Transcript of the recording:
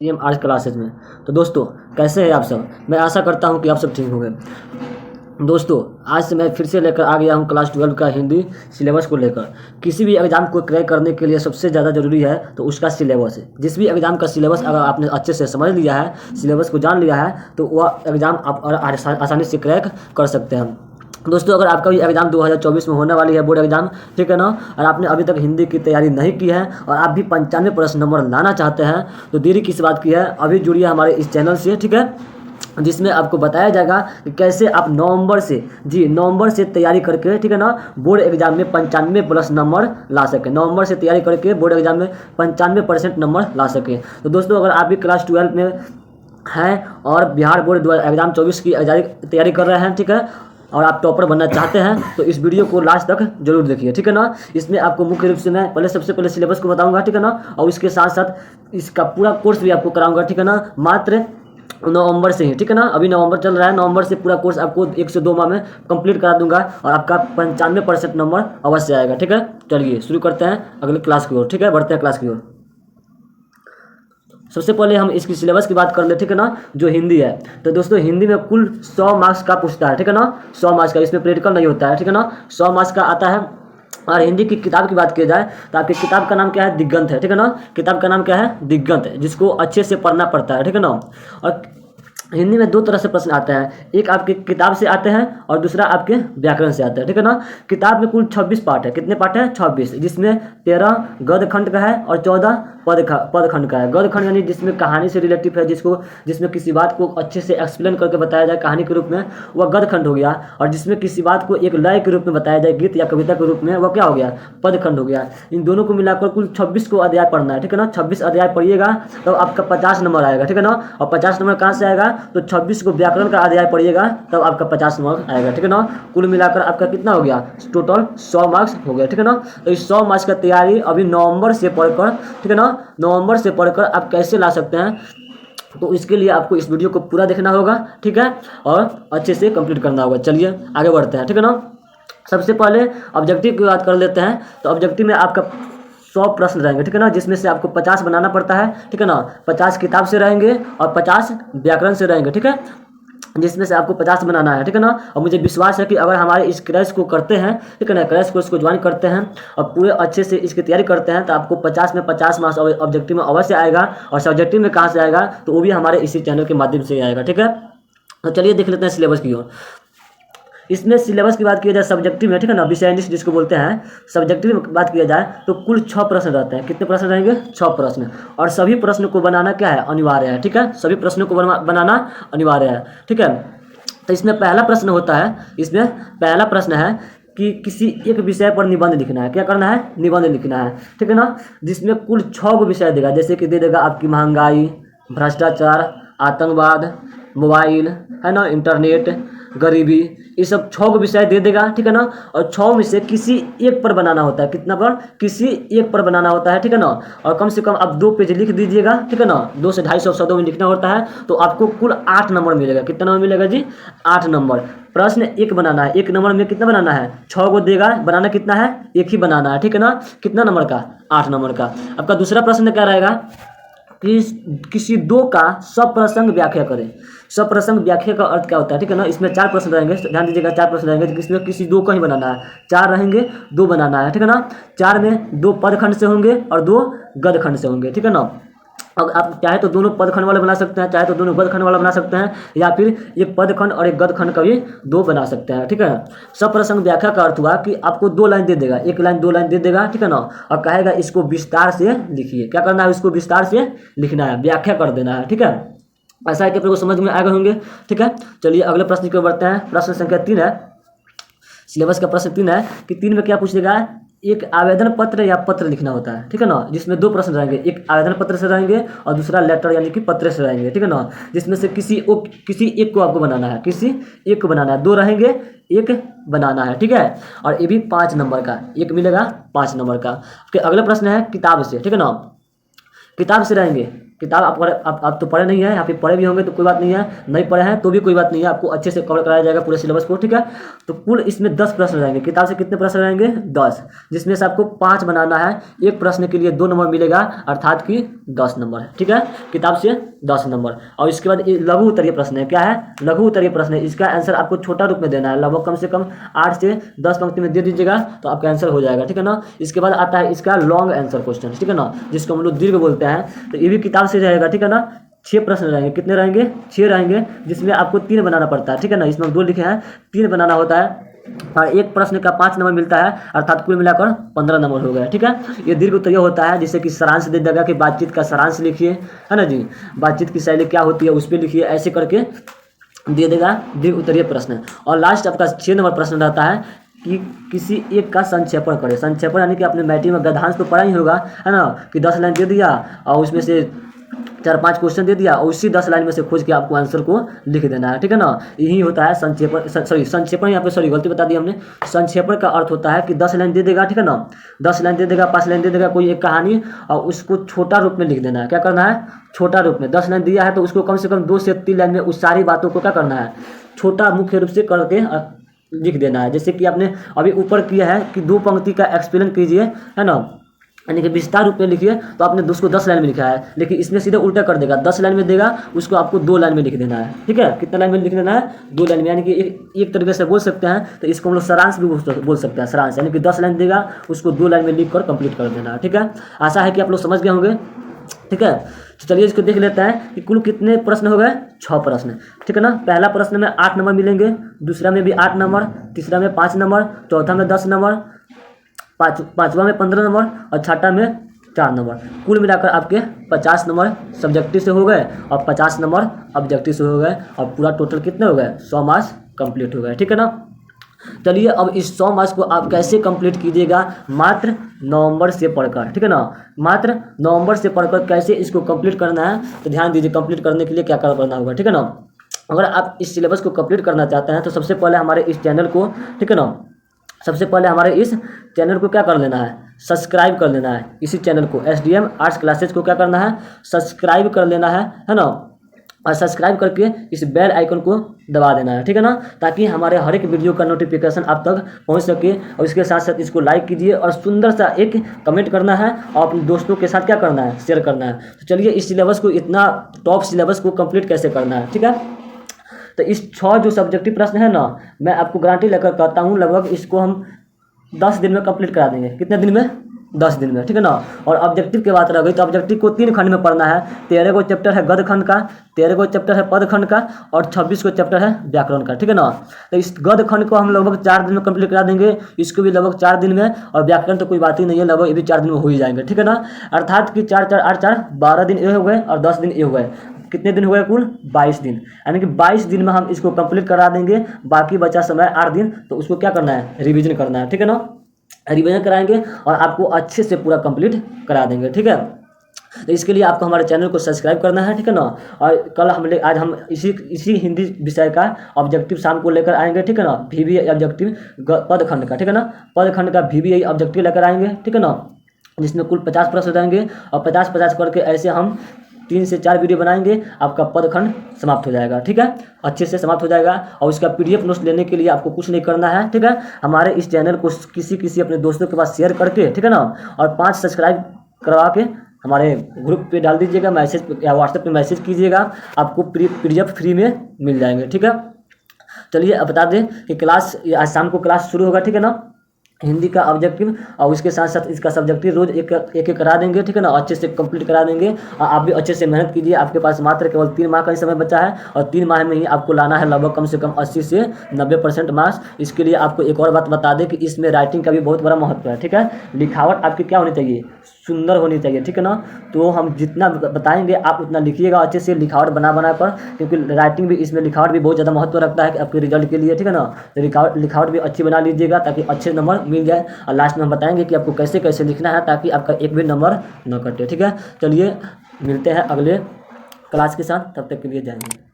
आज क्लासेज में। तो दोस्तों कैसे हैं आप सब? मैं आशा करता हूं कि आप सब ठीक होंगे। दोस्तों आज से मैं फिर से लेकर आ गया हूं क्लास 12 का हिंदी सिलेबस को लेकर। किसी भी एग्ज़ाम को क्रैक करने के लिए सबसे ज़्यादा ज़रूरी है तो उसका सिलेबस है। जिस भी एग्ज़ाम का सिलेबस अगर आपने अच्छे से समझ लिया है, सिलेबस को जान लिया है, तो वह एग्ज़ाम आप आसानी से क्रैक कर सकते हैं। दोस्तों अगर आपका भी एग्ज़ाम 2024 में होने वाली है, बोर्ड एग्ज़ाम, ठीक है ना, और आपने अभी तक हिंदी की तैयारी नहीं की है और आप भी 95% नंबर लाना चाहते हैं, तो देरी किस बात की है, अभी जुड़िए हमारे इस चैनल से, ठीक है, जिसमें आपको बताया जाएगा कि कैसे आप नवंबर से तैयारी करके, ठीक है ना, बोर्ड एग्जाम में 95+ नंबर ला सकें। नवंबर से तैयारी करके बोर्ड एग्जाम में 95% नंबर ला सकें। तो दोस्तों अगर आप भी क्लास 12 में हैं और बिहार बोर्ड एग्जाम 24 की तैयारी कर रहे हैं, ठीक है, और आप टॉपर बनना चाहते हैं, तो इस वीडियो को लास्ट तक जरूर देखिए, ठीक है ना। इसमें आपको मुख्य रूप से मैं सबसे पहले सिलेबस को बताऊंगा, ठीक है ना, और इसके साथ साथ इसका पूरा कोर्स भी आपको कराऊंगा, ठीक है ना, मात्र नवंबर से ही, ठीक है ना। अभी नवंबर चल रहा है, नवंबर से पूरा कोर्स आपको 1 से 2 माह में कंप्लीट करा दूंगा और आपका 95% नंबर अवश्य आएगा, ठीक है। चलिए शुरू करते हैं अगले क्लास की ओर, ठीक है, बढ़ते हैं क्लास की ओर। सबसे पहले हम इसकी सिलेबस की बात कर ले, ठीक है ना, जो हिंदी है। तो दोस्तों हिंदी में कुल 100 मार्क्स का पूछता है, ठीक है ना, 100 मार्क्स का, इसमें प्रैक्टिकल नहीं होता है, ठीक है ना, 100 मार्क्स का आता है। और हिंदी की किताब की बात की जाए तो आपकी किताब का नाम क्या है? दिगंत है, ठीक है ना, किताब का नाम क्या है? दिगंत है, जिसको अच्छे से पढ़ना पड़ता है, ठीक है ना। और हिंदी में 2 तरह से प्रश्न आते हैं, एक आपके किताब से आते हैं और दूसरा आपके व्याकरण से आता है, ठीक है ना। किताब में कुल 26 पार्ट है, कितने पार्ट है? 26, जिसमें 13 गद्य खंड का है और 14 पद खंड का है। गद्य खंड यानी जिसमें कहानी से रिलेटिव है, जिसमें किसी बात को अच्छे से एक्सप्लेन करके बताया जाए कहानी के रूप में, वह गद्य खंड हो गया। और जिसमें किसी बात को एक लय के रूप में बताया जाए, गीत या कविता के रूप में, वह क्या हो गया? पद खंड हो गया। इन दोनों को मिलाकर कुल 26 को अध्याय पढ़ना है, ठीक है ना। 26 अध्याय पढ़िएगा तो आपका 50 नंबर आएगा, ठीक है ना। और 50 नंबर कहाँ से आएगा? तो 26 को व्याकरण का अध्याय पढ़िएगा तब आपका 50 नंबर आएगा, ठीक है ना। कुल मिलाकर आपका कितना हो गया? टोटल 100 मार्क्स हो गया, ठीक है ना। तो इस 100 मार्क्स का तैयारी अभी नवंबर से पढ़कर, ठीक है ना, नवंबर से पढ़कर आप कैसे ला सकते हैं, तो इसके लिए आपको इस वीडियो को पूरा देखना होगा, ठीक है, और अच्छे से कंप्लीट करना होगा। चलिए आगे बढ़ते हैं, ठीक है ना। सबसे पहले ऑब्जेक्टिव की बात कर लेते हैं। तो ऑब्जेक्टिव में आपका 100 प्रश्न रहेंगे, ठीक है ना, जिसमें से आपको 50 बनाना पड़ता है, ठीक है ना। 50 किताब से रहेंगे और 50 व्याकरण से रहेंगे, ठीक है, जिसमें से आपको 50 बनाना है, ठीक है ना। और मुझे विश्वास है कि अगर हमारे इस क्रैश को करते हैं, ठीक है ना, क्रैश कोर्स को ज्वाइन करते हैं और पूरे अच्छे से इसकी तैयारी करते हैं, तो आपको 50 में 50 मार्क्स ऑब्जेक्टिव में अवश्य आएगा। और सब्जेक्टिव में कहाँ से आएगा? तो वो भी हमारे इसी चैनल के माध्यम से आएगा, ठीक है। तो चलिए देख लेते हैं सिलेबस की ओर। इसमें सिलेबस की बात की जाए सब्जेक्टिव में, ठीक है ना, विषय जिसको बोलते हैं, सब्जेक्टिव में बात किया जाए तो कुल 6 प्रश्न रहते हैं। कितने प्रश्न रहेंगे? 6 प्रश्न। और सभी प्रश्न को बनाना क्या है? अनिवार्य है, ठीक है, सभी प्रश्नों को बनाना अनिवार्य है, ठीक है। तो इसमें पहला प्रश्न होता है, इसमें पहला प्रश्न है कि किसी एक विषय पर निबंध लिखना है। क्या करना है? निबंध लिखना है, ठीक है ना, जिसमें कुल 6 गो विषय देगा। जैसे कि दे देगा आपकी महंगाई, भ्रष्टाचार, आतंकवाद, मोबाइल, है ना, इंटरनेट, गरीबी, ये सब 6 गो विषय दे देगा, ठीक है ना। और 6 में से किसी एक पर बनाना होता है। कितना पर? किसी एक पर बनाना होता है, ठीक है ना। और कम से कम आप 2 पेज लिख दीजिएगा, ठीक है ना, 200 से 250 शब्दों में लिखना होता है। तो आपको कुल 8 नंबर मिलेगा। कितना नंबर मिलेगा जी? 8 नंबर। प्रश्न एक बनाना है, 1 नंबर में कितना बनाना है? 6 गो देगा, बनाना कितना है? एक ही बनाना है, ठीक है ना। कितना नंबर का? 8 नंबर का। आपका दूसरा प्रश्न क्या रहेगा कि किसी 2 का सप्रसंग व्याख्या करें। सप्रसंग व्याख्या का अर्थ क्या होता है, ठीक है ना। इसमें 4 प्रश्न रहेंगे, ध्यान दीजिएगा, 4 प्रश्न रहेंगे, इसमें किसी 2 का ही बनाना है। 4 रहेंगे, 2 बनाना है, ठीक है ना। 4 में 2 पद खंड से होंगे और 2 गद्य खंड से होंगे, ठीक है ना। अब आप चाहे तो दोनों पद खंड वाले बना सकते हैं, चाहे तो दोनों गद्य खंड वाला बना सकते हैं, या फिर एक पद खंड और एक गद्य खंड का भी 2 बना सकते हैं, ठीक है। सप्रसंग व्याख्या का अर्थ हुआ कि आपको 2 लाइन दे देगा, 1 लाइन 2 लाइन दे देगा, ठीक है ना, और कहेगा इसको विस्तार से लिखिए। क्या करना है? इसको विस्तार से लिखना है, व्याख्या कर देना है, ठीक है। ऐसा है कि आपको समझ में आ गए होंगे, ठीक है। चलिए अगले प्रश्न की ओर बढ़ते हैं। प्रश्न संख्या 3 है, सिलेबस का प्रश्न 3 है कि 3 में क्या पूछेगा? एक आवेदन पत्र या पत्र लिखना होता है, ठीक है ना, जिसमें 2 प्रश्न रहेंगे, एक आवेदन पत्र से रहेंगे और दूसरा लेटर यानी कि पत्र से रहेंगे, ठीक है ना। जिसमें से किसी एक को आपको बनाना है, किसी एक को बनाना है। 2 रहेंगे, एक बनाना है, ठीक है। और ये भी 5 नंबर का, एक मिलेगा 5 नंबर का। फिर अगला प्रश्न है किताब से, ठीक है ना, किताब से रहेंगे किताब आप तो पढ़े नहीं है, या फिर पढ़े भी होंगे तो कोई बात नहीं है, नहीं पढ़े हैं तो भी कोई बात नहीं है, आपको अच्छे से कवर कराया जाएगा पूरे सिलेबस को, ठीक है। तो कुल इसमें 10 प्रश्न रहेंगे, किताब से कितने प्रश्न रहेंगे 10, जिसमें से आपको 5 बनाना है, एक प्रश्न के लिए 2 नंबर मिलेगा, अर्थात कि 10 नंबर, ठीक है, किताब से 10 नंबर। और इसके बाद लघु उत्तरीय प्रश्न है, क्या है, लघु उत्तरीय प्रश्न है, इसका आंसर आपको छोटा रूप में देना है, लगभग कम से कम 8 से 10 पंक्ति में दे दीजिएगा तो आपका आंसर हो जाएगा, ठीक है ना। इसके बाद आता है इसका लॉन्ग आंसर क्वेश्चन, ठीक है ना, जिसको हम लोग दीर्घ बोलते हैं, तो ये भी किताब से रहेगा, ठीक है ना। 6 प्रश्न रहेंगे, कितने रहेंगे, 6 रहेंगे, जिसमें आपको 3 बनाना पड़ता है, ठीक है ना, इसमें 2 लिखे हैं, 3 बनाना होता है, और एक प्रश्न का 5 नंबर मिलता है, अर्थात कुल मिलाकर 15 नंबर हो गए, ठीक है। ये दीर्घ उत्तरीय होता है, जिससे कि सारांश दे देगा कि बातचीत का सारांश लिखिए, है ना जी, बातचीत की शैली क्या होती है उस पर लिखिए, ऐसे करके दे देगा दीर्घ उत्तरीय प्रश्न। और लास्ट आपका 6 नंबर प्रश्न रहता है कि किसी एक का संक्षेपण करें, संक्षेपण यानी कि अपने मैट्रिक में गद्यांश तो पढ़ा ही होगा, है ना, कि 10 लाइन दे दिया और उसमें से 4-5 क्वेश्चन दे दिया और उसी 10 लाइन में से खोज के आपको आंसर को लिख देना है, ठीक है ना। यही होता है संक्षेपण, संक्षेपण यहाँ पे गलती बता दी हमने, संक्षेपण का अर्थ होता है कि 10 लाइन दे देगा, ठीक है ना, 10 लाइन दे देगा, 5 लाइन दे देगा कोई एक कहानी, और उसको छोटा रूप में लिख देना है, क्या करना है, छोटा रूप में। 10 लाइन दिया है तो उसको कम से कम 2 से 3 लाइन में उस सारी बातों को क्या करना है, छोटा मुख्य रूप से करके लिख देना है। जैसे कि आपने अभी ऊपर किया है कि 2 पंक्ति का एक्सप्लेन कीजिए, है ना, यानी कि विस्तार रूप में लिखिए, तो आपने उसको 10 लाइन में लिखा है, लेकिन इसमें सीधे उल्टा कर देगा, 10 लाइन में देगा उसको आपको 2 लाइन में लिख देना है, ठीक है। कितना लाइन में लिख देना है, 2 लाइन में, यानी कि एक तरीके से बोल सकते हैं, तो इसको हम लोग सारांश भी बोल सकते हैं, सारांश, यानी कि 10 लाइन देगा उसको 2 लाइन में लिख कर कंप्लीट कर देना है, ठीक है। आशा है कि आप लोग समझ गए होंगे, ठीक है। तो चलिए इसको देख लेते हैं कि कुल कितने प्रश्न हो गए, 6 प्रश्न, ठीक है ना। पहला प्रश्न में 8 नंबर मिलेंगे, दूसरा में भी 8 नंबर, तीसरा में 5 नंबर, चौथा में 10 नंबर, पाँचवा में 15 नंबर और छठा में 4 नंबर। कुल मिलाकर आपके 50 नंबर सब्जेक्टिव से हो गए और 50 नंबर ऑब्जेक्टिव से हो गए, और पूरा टोटल कितने हो गए, 100 मार्क्स कंप्लीट हो गए, ठीक है ना। चलिए अब इस 100 मार्क्स को आप कैसे कंप्लीट कीजिएगा, मात्र नवंबर से पढ़कर, ठीक है ना, मात्र नवंबर से पढ़कर कैसे इसको कंप्लीट करना है, तो ध्यान दीजिए कंप्लीट करने के लिए क्या करना होगा, ठीक है ना। अगर आप इस सिलेबस को कंप्लीट करना चाहते हैं तो सबसे पहले हमारे इस चैनल को, ठीक है ना, सबसे पहले हमारे इस चैनल को क्या कर लेना है, सब्सक्राइब कर लेना है। इसी चैनल को SDM आर्ट्स क्लासेज को क्या करना है, सब्सक्राइब कर लेना है ना, और सब्सक्राइब करके इस बेल आइकन को दबा देना है, ठीक है ना, ताकि हमारे हर एक वीडियो का नोटिफिकेशन आप तक पहुंच सके। और इसके साथ साथ इसको लाइक कीजिए और सुंदर सा एक कमेंट करना है और अपने दोस्तों के साथ क्या करना है, शेयर करना है। तो चलिए इस सिलेबस को, इतना टॉप सिलेबस को कंप्लीट कैसे करना है, ठीक है। तो इस 6 जो सब्जेक्टिव प्रश्न है ना, मैं आपको गारंटी लेकर कहता हूँ लगभग इसको हम 10 दिन में कंप्लीट करा देंगे। कितने दिन में, 10 दिन में, ठीक है ना। और ऑब्जेक्टिव की बात रह गई तो ऑब्जेक्टिव को 3 खंड में पढ़ना है। 13 को चैप्टर है गद्य खंड का, 13 को चैप्टर है पद खंड का, और 26 को चैप्टर है व्याकरण का, ठीक है ना। तो इस गद्य खंड को हम लगभग 4 दिन में कंप्लीट करा देंगे, इसको भी लगभग 4 दिन में, और व्याकरण तो कोई बात ही नहीं है, लगभग ये भी 4 दिन में हो ही जाएंगे, ठीक है ना। अर्थात कि 4 4 8 4 12 दिन ये हो गए और 10 दिन ये हो गए, कितने दिन हो गए कुल 22 दिन, यानी कि 22 दिन में हम इसको कंप्लीट करा देंगे। बाकी बचा समय 8 दिन, तो उसको क्या करना है, रिवीजन करना है, ठीक है ना, रिवीजन कराएंगे और आपको अच्छे से पूरा कंप्लीट करा देंगे, ठीक है। तो इसके लिए आपको हमारे चैनल को सब्सक्राइब करना है, ठीक है ना। और कल आज हम इसी हिंदी विषय का ऑब्जेक्टिव शाम को लेकर आएंगे, ठीक है ना, VBA ऑब्जेक्टिव पद खंड का, ठीक है ना, पद खंड का VBA ऑब्जेक्टिव लेकर आएंगे, ठीक है ना, जिसमें कुल 50 प्रश्न रहेंगे और 50-50 करके ऐसे हम 3 से 4 वीडियो बनाएंगे, आपका पदखंड समाप्त हो जाएगा, ठीक है, अच्छे से समाप्त हो जाएगा। और उसका PDF नोट्स लेने के लिए आपको कुछ नहीं करना है, ठीक है, हमारे इस चैनल को किसी अपने दोस्तों के पास शेयर करके, ठीक है ना, और 5 सब्सक्राइब करवा के हमारे ग्रुप पे डाल दीजिएगा, मैसेज या व्हाट्सएप पे मैसेज कीजिएगा, आपको PDF फ्री में मिल जाएंगे, ठीक है। चलिए अब बता दें कि क्लास आज शाम को क्लास शुरू होगा, ठीक है ना, हिंदी का ऑब्जेक्टिव, और उसके साथ साथ इसका सब्जेक्टिव रोज एक एक करा देंगे, ठीक है ना, अच्छे से कंप्लीट करा देंगे। और आप भी अच्छे से मेहनत कीजिए, आपके पास मात्र केवल 3 माह का ही समय बचा है, और 3 माह में ही आपको लाना है लगभग कम से कम 80 से 90% मार्क्स। इसके लिए आपको एक और बात बता दें कि इसमें राइटिंग का भी बहुत बड़ा महत्व है, ठीक है। लिखावट आपकी क्या होनी चाहिए, सुंदर होनी चाहिए, ठीक है ना। तो हम जितना बताएंगे आप उतना लिखिएगा अच्छे से, लिखावट बना कर, क्योंकि राइटिंग भी इसमें लिखावट भी बहुत ज़्यादा महत्व रखता है आपके रिजल्ट के लिए, ठीक है ना। तो लिखावट भी अच्छी बना लीजिएगा ताकि अच्छे नंबर मिल जाए। और लास्ट में हम बताएंगे कि आपको कैसे कैसे लिखना है ताकि आपका एक भी नंबर न कटे, ठीक है। चलिए मिलते हैं अगले क्लास के साथ, तब तक के लिए जाएंगे।